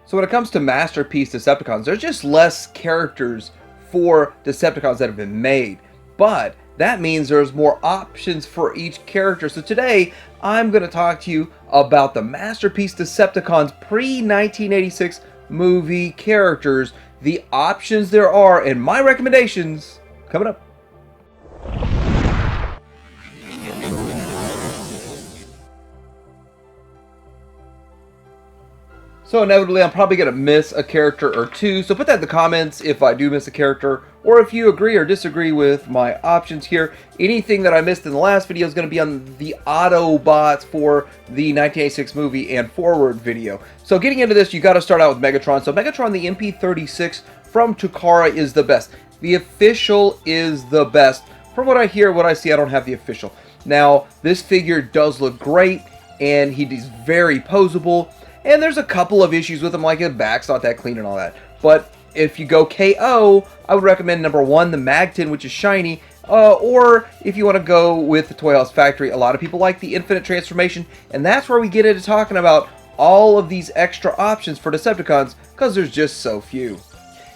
So when it comes to Masterpiece Decepticons, there's just less characters for Decepticons that have been made. But that means there's more options for each character. So today, I'm going to talk to you about the Masterpiece Decepticons pre-1986 movie characters, the options there are, and my recommendations coming up. So inevitably, I'm probably going to miss a character or two, so put that in the comments if I do miss a character, or if you agree or disagree with my options here. Anything that I missed in the last video is going to be on the Autobots for the 1986 movie and forward video. So getting into this, you got to start out with Megatron. So Megatron, the MP36 from Takara is the best. The official is the best. From what I hear, what I see, I don't have the official. Now, this figure does look great, and he's very posable. And there's a couple of issues with him, like his back's not that clean and all that. But if you go KO, I would recommend number one, the Magton, which is shiny. Or if you want to go with the Toy House Factory, a lot of people like the Infinite Transformation. And that's where we get into talking about all of these extra options for Decepticons, because there's just so few.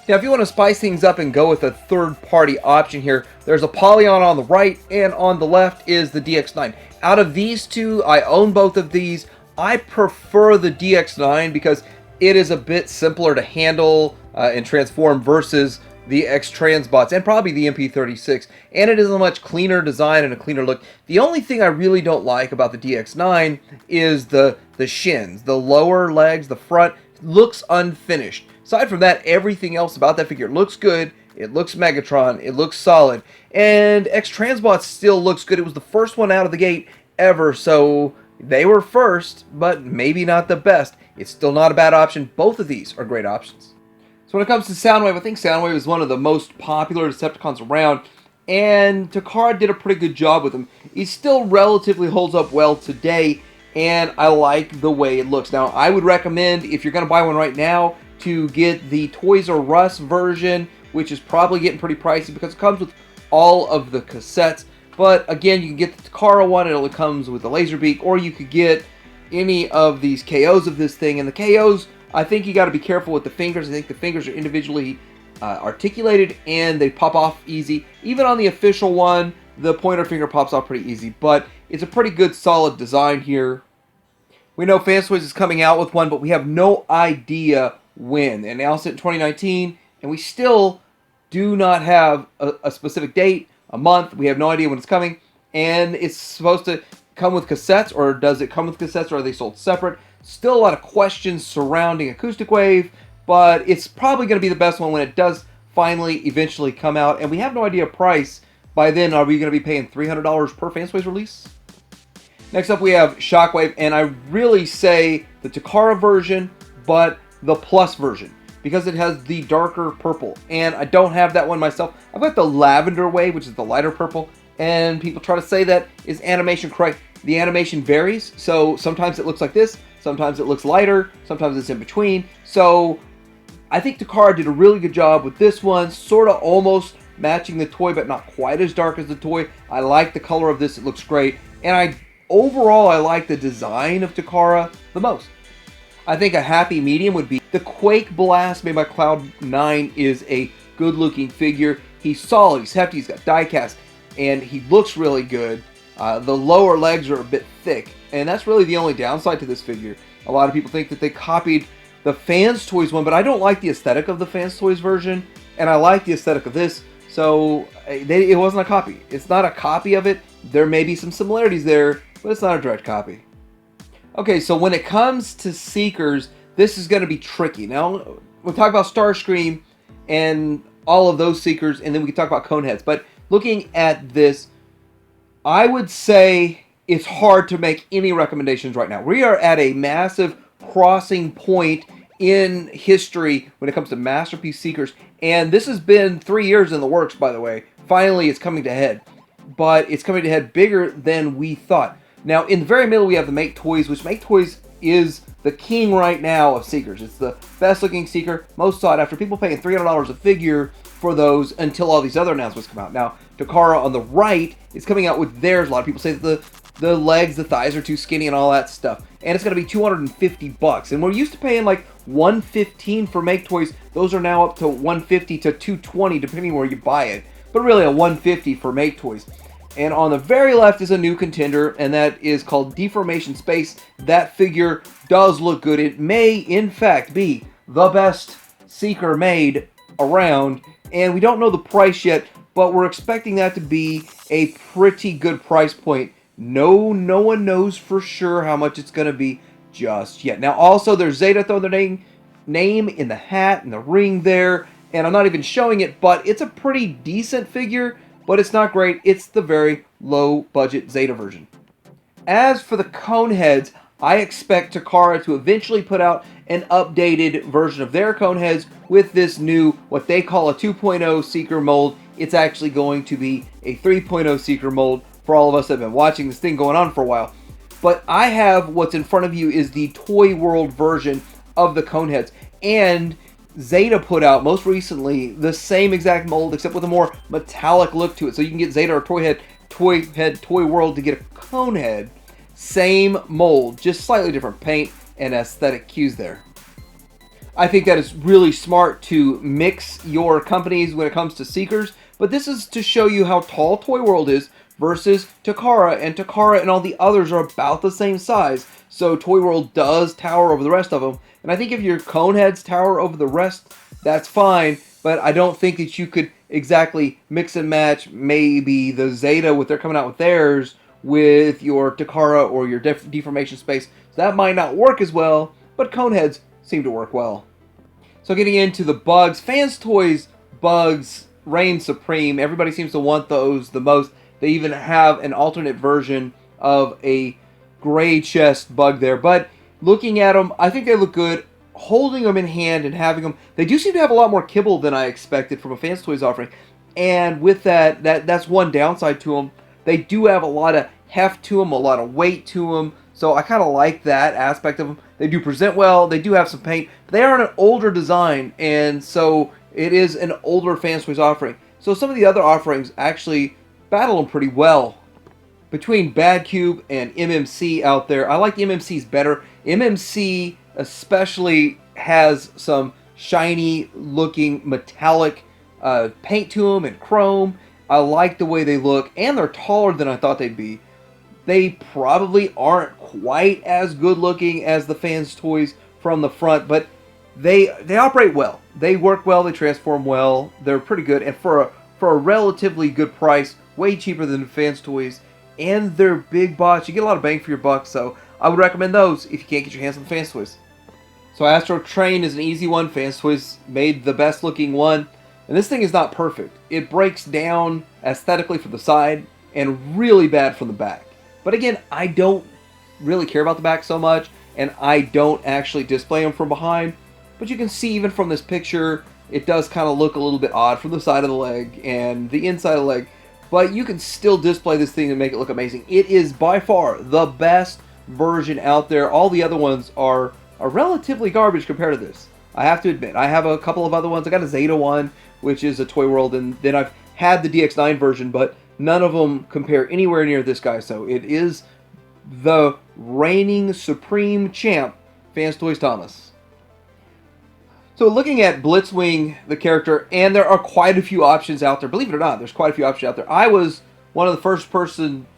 Now, if you want to spice things up and go with a third-party option here, there's a Polyon on the right, and on the left is the DX9. Out of these two, I own both of these. I prefer the DX9 because it is a bit simpler to handle and transform versus the X-Transbots and probably the MP36. And it is a much cleaner design and a cleaner look. The only thing I really don't like about the DX9 is the shins. The lower legs, the front, looks unfinished. Aside from that, everything else about that figure looks good. It looks Megatron. It looks solid. And X-Transbots still looks good. It was the first one out of the gate ever, so they were first, but maybe not the best. It's still not a bad option. Both of these are great options. So when it comes to Soundwave, I think Soundwave is one of the most popular Decepticons around, and Takara did a pretty good job with him. He still relatively holds up well today, and I like the way it looks. Now, I would recommend, if you're going to buy one right now, to get the Toys R Us version, which is probably getting pretty pricey because it comes with all of the cassettes. But again, you can get the Takara one, it only comes with the laser beak, or you could get any of these KOs of this thing. And the KOs, I think you got to be careful with the fingers. I think the fingers are individually articulated and they pop off easy. Even on the official one, the pointer finger pops off pretty easy. But it's a pretty good, solid design here. We know Fans Toys is coming out with one, but we have no idea when. They announced it in 2019, and we still do not have a specific date. A month. We have no idea when it's coming, and it's supposed to come with cassettes, or does it come with cassettes, or are they sold separate? Still a lot of questions surrounding Acoustic Wave, but it's probably going to be the best one when it does finally eventually come out, and we have no idea price. By then, are we going to be paying $300 per Fantoys release? Next up, we have Shockwave, and I really say the Takara version, but the Plus version, because it has the darker purple, and I don't have that one myself. I've got the Lavender Wave, which is the lighter purple, and people try to say that is animation correct. The animation varies, so sometimes it looks like this, sometimes it looks lighter, sometimes it's in between. So I think Takara did a really good job with this one, sort of almost matching the toy, but not quite as dark as the toy. I like the color of this, it looks great, and overall I like the design of Takara the most. I think a happy medium would be the Quake Blast made by Cloud9 is a good looking figure. He's solid, he's hefty, he's got die cast, and he looks really good. The lower legs are a bit thick, and that's really the only downside to this figure. A lot of people think that they copied the Fans Toys one, but I don't like the aesthetic of the Fans Toys version, and I like the aesthetic of this, so it wasn't a copy. It's not a copy of it. There may be some similarities there, but it's not a direct copy. Okay, so when it comes to Seekers, this is going to be tricky. Now, we'll talk about Starscream and all of those Seekers, and then we can talk about Coneheads. But looking at this, I would say it's hard to make any recommendations right now. We are at a massive crossing point in history when it comes to Masterpiece Seekers, and this has been 3 years in the works, by the way. Finally, it's coming to head, but it's coming to head bigger than we thought. Now, in the very middle, we have the Make Toys, which Make Toys is the king right now of Seekers. It's the best looking Seeker, most sought after. People paying $300 a figure for those until all these other announcements come out. Now, Takara on the right is coming out with theirs. A lot of people say that the the legs, the thighs are too skinny and all that stuff. And it's going to be $250. And we're used to paying like $115 for Make Toys. Those are now up to $150 to $220 depending where you buy it. But really a $150 for Make Toys. And on the very left is a new contender, and that is called Deformation Space. That figure does look good. It may, in fact, be the best Seeker made around. And we don't know the price yet, but we're expecting that to be a pretty good price point. No one knows for sure how much it's going to be just yet. Now, also, there's Zeta throwing their name in the hat and the ring there. And I'm not even showing it, but it's a pretty decent figure, but it's not great. It's the very low-budget Zeta version. As for the Coneheads, I expect Takara to eventually put out an updated version of their Coneheads with this new, what they call a 2.0 Seeker mold. It's actually going to be a 3.0 Seeker mold for all of us that have been watching this thing going on for a while. But I have, what's in front of you is the Toy World version of the Coneheads. And Zeta put out, most recently, the same exact mold, except with a more metallic look to it. So you can get Zeta or Toy World to get a Conehead. Same mold, just slightly different paint and aesthetic cues there. I think that is really smart to mix your companies when it comes to Seekers. But this is to show you how tall Toy World is versus Takara, and Takara and all the others are about the same size. So Toy World does tower over the rest of them. And I think if your Coneheads tower over the rest, that's fine. But I don't think that you could exactly mix and match maybe the Zeta, what they're coming out with theirs, with your Takara or your Deformation Space. So that might not work as well, but Coneheads seem to work well. So getting into the bugs, Fans Toys bugs reign supreme. Everybody seems to want those the most. They even have an alternate version of a gray chest bug there. But looking at them, I think they look good. Holding them in hand and having them, they do seem to have a lot more kibble than I expected from a Fans Toys offering. And with that's one downside to them. They do have a lot of heft to them, a lot of weight to them. So I kind of like that aspect of them. They do present well. They do have some paint. But they are an older design, and so it is an older Fans Toys offering. So some of the other offerings actually battle them pretty well. Between Bad Cube and MMC out there, I like the MMC's better. MMC especially has some shiny looking metallic paint to them and chrome. I like the way they look, and they're taller than I thought they'd be. They probably aren't quite as good looking as the Fans Toys from the front, but they operate well. They work well, they transform well, they're pretty good, and for a relatively good price, way cheaper than Fans Toys, and they're big bots. You get a lot of bang for your buck, so I would recommend those if you can't get your hands on the Fans Toys. So Astro Train is an easy one. Fans Toys made the best looking one. And this thing is not perfect. It breaks down aesthetically from the side and really bad from the back. But again, I don't really care about the back so much, and I don't actually display them from behind. But you can see even from this picture, it does kind of look a little bit odd from the side of the leg and the inside of the leg. But you can still display this thing and make it look amazing. It is by far the best version out there. All the other ones are relatively garbage compared to this. I have to admit, I have a couple of other ones. I got a Zeta one, which is a Toy World, and then I've had the DX9 version, but none of them compare anywhere near this guy. So it is the reigning supreme champ, Fans Toys Thomas. So looking at Blitzwing, the character, and there are quite a few options out there. Believe it or not, there's quite a few options out there. I was one of the first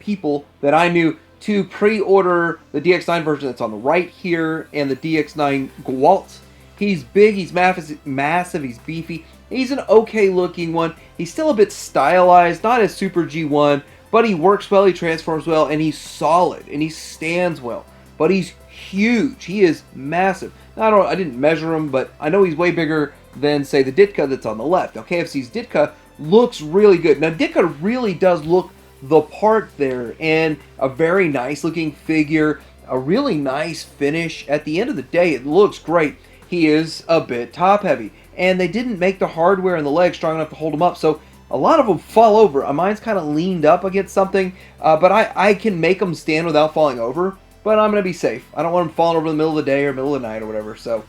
people that I knew to pre-order the DX9 version that's on the right here, and the DX9 Gwalt. He's big, he's massive, he's beefy. He's an okay looking one. He's still a bit stylized, not as Super G1, but he works well, he transforms well, and he's solid, and he stands well. But he's huge. He is massive. Now, I didn't measure him, but I know he's way bigger than, say, the Ditka that's on the left. Now, KFC's Ditka looks really good. Now, Ditka really does look the part there, and a very nice looking figure, a really nice finish. At the end of the day, it looks great. He is a bit top heavy, and they didn't make the hardware in the leg strong enough to hold him up, so a lot of them fall over. Mine's kind of leaned up against something, but I can make them stand without falling over, but I'm going to be safe. I don't want him falling over in the middle of the day or middle of the night or whatever, so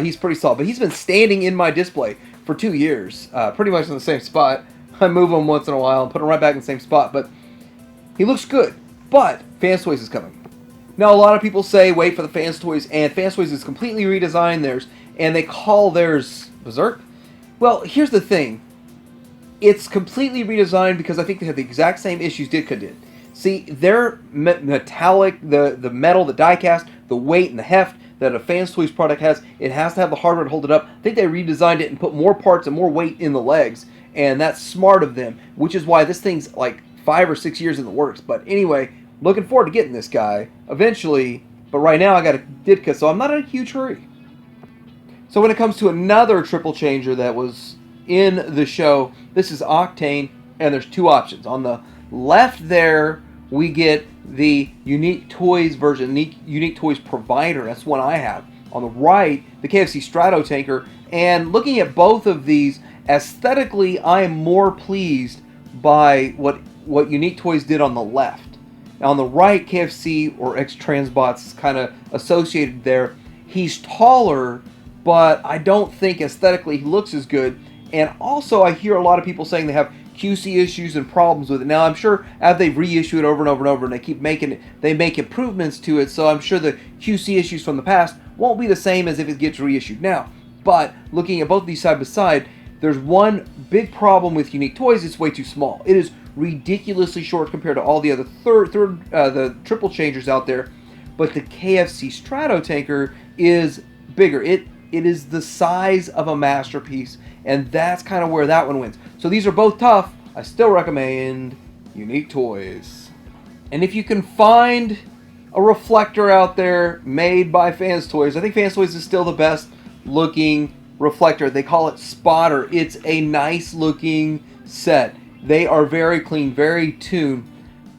he's pretty solid. But he's been standing in my display for 2 years, pretty much in the same spot. I move him once in a while and put him right back in the same spot, but he looks good. But Fans Toys is coming. Now, a lot of people say wait for the Fans Toys, and Fans Toys is completely redesigned theirs, and they call theirs Berserk. Well, here's the thing. It's completely redesigned because I think they have the exact same issues Ditka did. See, their metallic, the metal, the die-cast, the weight and the heft that a Fans Toys product has, it has to have the hardware to hold it up. I think they redesigned it and put more parts and more weight in the legs, and that's smart of them, which is why this thing's like 5 or 6 years in the works. But anyway, looking forward to getting this guy eventually, but right now I got a Ditka, so I'm not in a huge hurry. So when it comes to another triple changer that was in the show, this is Octane, and there's two options. On the left there, we get the Unique Toys version, Unique Toys Provider. That's one I have. On the right, the KFC Strato Tanker. And looking at both of these, aesthetically, I am more pleased by what Unique Toys did on the left. Now on the right, KFC, or X-Transbots, is kind of associated there. He's taller, but I don't think aesthetically he looks as good. And also, I hear a lot of people saying they have QC issues and problems with it. Now, I'm sure as they reissue it over and over and over, and they keep making it, they make improvements to it, so I'm sure the QC issues from the past won't be the same as if it gets reissued now. But looking at both of these side by side, there's one big problem with Unique Toys. It's way too small. It is ridiculously short compared to all the other the triple changers out there. But the KFC Strato Tanker is bigger. It is the size of a masterpiece, and that's kind of where that one wins. So these are both tough. I still recommend Unique Toys. And if you can find a reflector out there made by Fans Toys, I think Fans Toys is still the best looking reflector. They call it Spotter. It's a nice looking set. They are very clean, very tuned.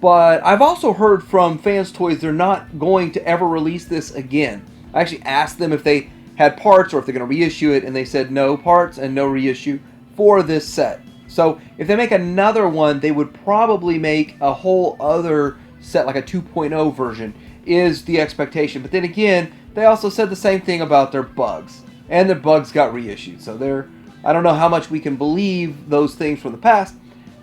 But I've also heard from Fans Toys they're not going to ever release this again. I actually asked them if they had parts or if they're going to reissue it, and they said no parts and no reissue for this set. So if they make another one, they would probably make a whole other set, like a 2.0 version, is the expectation. But then again, they also said the same thing about their bugs. And their bugs got reissued. So I don't know how much we can believe those things from the past,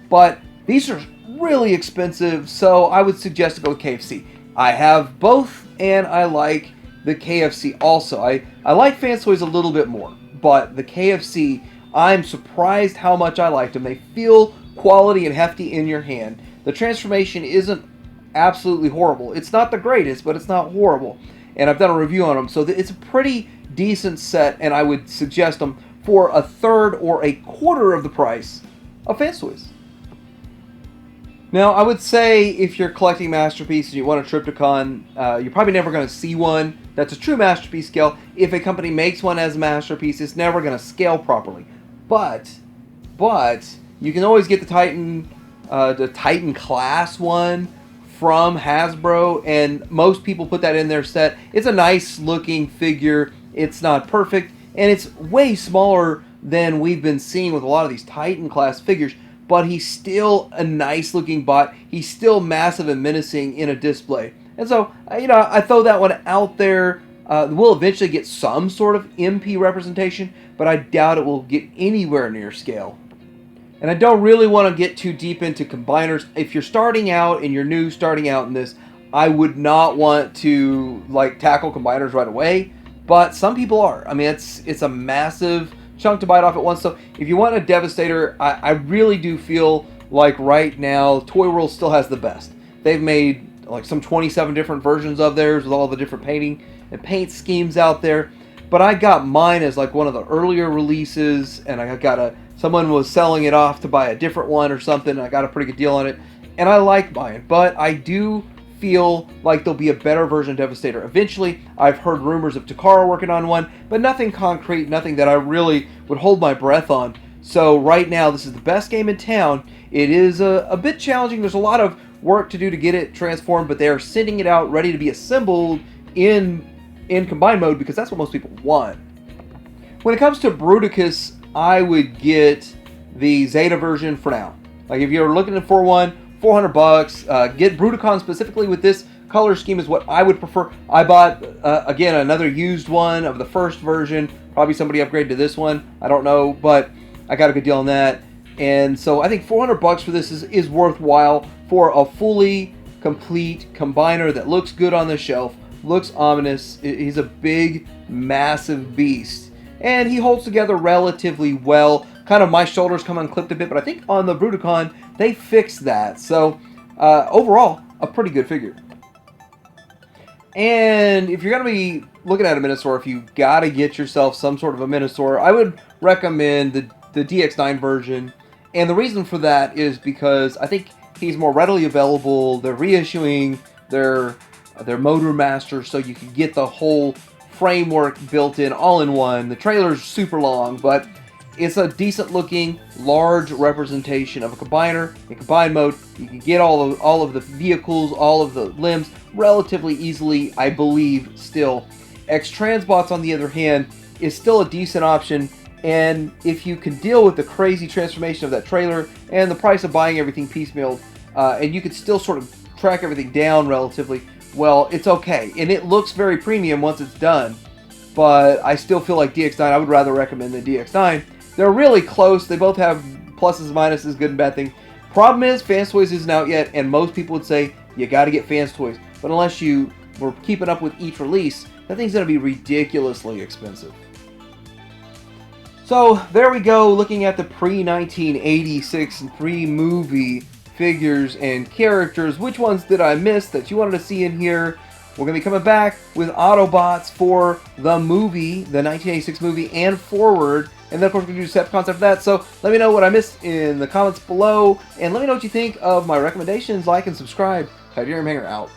but these are really expensive, so I would suggest to go with KFC. I have both, and I like the KFC also. I like Fans Toys a little bit more, but the KFC, I'm surprised how much I liked them. They feel quality and hefty in your hand. The transformation isn't absolutely horrible. It's not the greatest, but it's not horrible. And I've done a review on them, so it's a pretty decent set, and I would suggest them for a third or a quarter of the price of Fans Toys. Now, I would say if you're collecting Masterpiece and you want a Triptychon, you're probably never going to see one that's a true Masterpiece scale. If a company makes one as a Masterpiece, it's never going to scale properly. But you can always get the Titan class one from Hasbro, and most people put that in their set. It's a nice looking figure. It's not perfect, and it's way smaller than we've been seeing with a lot of these Titan class figures. But he's still a nice looking bot. He's still massive and menacing in a display. And so, I throw that one out there. We'll eventually get some sort of MP representation, but I doubt it will get anywhere near scale. And I don't really want to get too deep into combiners. If you're starting out and you're starting out in this, I would not want to tackle combiners right away. But some people are. I mean, it's a massive chunk to bite off at once. So if you want a Devastator, I really do feel like right now Toy World still has the best. They've made some 27 different versions of theirs with all the different painting and paint schemes out there. But I got mine as one of the earlier releases, and I got someone was selling it off to buy a different one or something, and I got a pretty good deal on it, and I like mine. But I do feel like there'll be a better version of Devastator eventually. I've heard rumors of Takara working on one, but nothing concrete, nothing that I really would hold my breath on. So right now, this is the best game in town. It is a bit challenging. There's a lot of work to do to get it transformed, but they are sending it out ready to be assembled in combined mode because that's what most people want. When it comes to Brutus, I would get the Zeta version for now. If you're looking for one, $400. Get Bruticon specifically with this color scheme is what I would prefer. I bought, again, another used one of the first version. Probably somebody upgraded to this one. I don't know, but I got a good deal on that. And so I think $400 for this is worthwhile for a fully complete combiner that looks good on the shelf, looks ominous. He's a big, massive beast, and he holds together relatively well. Kind of my shoulders come unclipped a bit, but I think on the Bruticon they fixed that. So overall, a pretty good figure. And if you're going to be looking at a Minosaur, if you got to get yourself some sort of a Minosaur, I would recommend the DX9 version. And the reason for that is because I think he's more readily available. They're reissuing their Motor Master, so you can get the whole framework built in all in one. The trailer's super long, but it's a decent looking, large representation of a combiner. In combine mode, you can get all of the vehicles, all of the limbs relatively easily, I believe, still. X-Transbots, on the other hand, is still a decent option, and if you can deal with the crazy transformation of that trailer and the price of buying everything piecemealed, and you can still sort of track everything down relatively, well, it's okay. And it looks very premium once it's done, but I still feel like DX9, I would rather recommend the DX9. They're really close. They both have pluses and minuses, good and bad thing. Problem is, Fans Toys isn't out yet, and most people would say you got to get Fans Toys. But unless you were keeping up with each release, that thing's going to be ridiculously expensive. So there we go, looking at the pre-1986 pre-movie figures and characters. Which ones did I miss that you wanted to see in here? We're going to be coming back with Autobots for the movie, the 1986 movie, and forward. And then, of course, we're going to do Decepticons after that. So let me know what I missed in the comments below. And let me know what you think of my recommendations. Like and subscribe. Titanium Hanger out.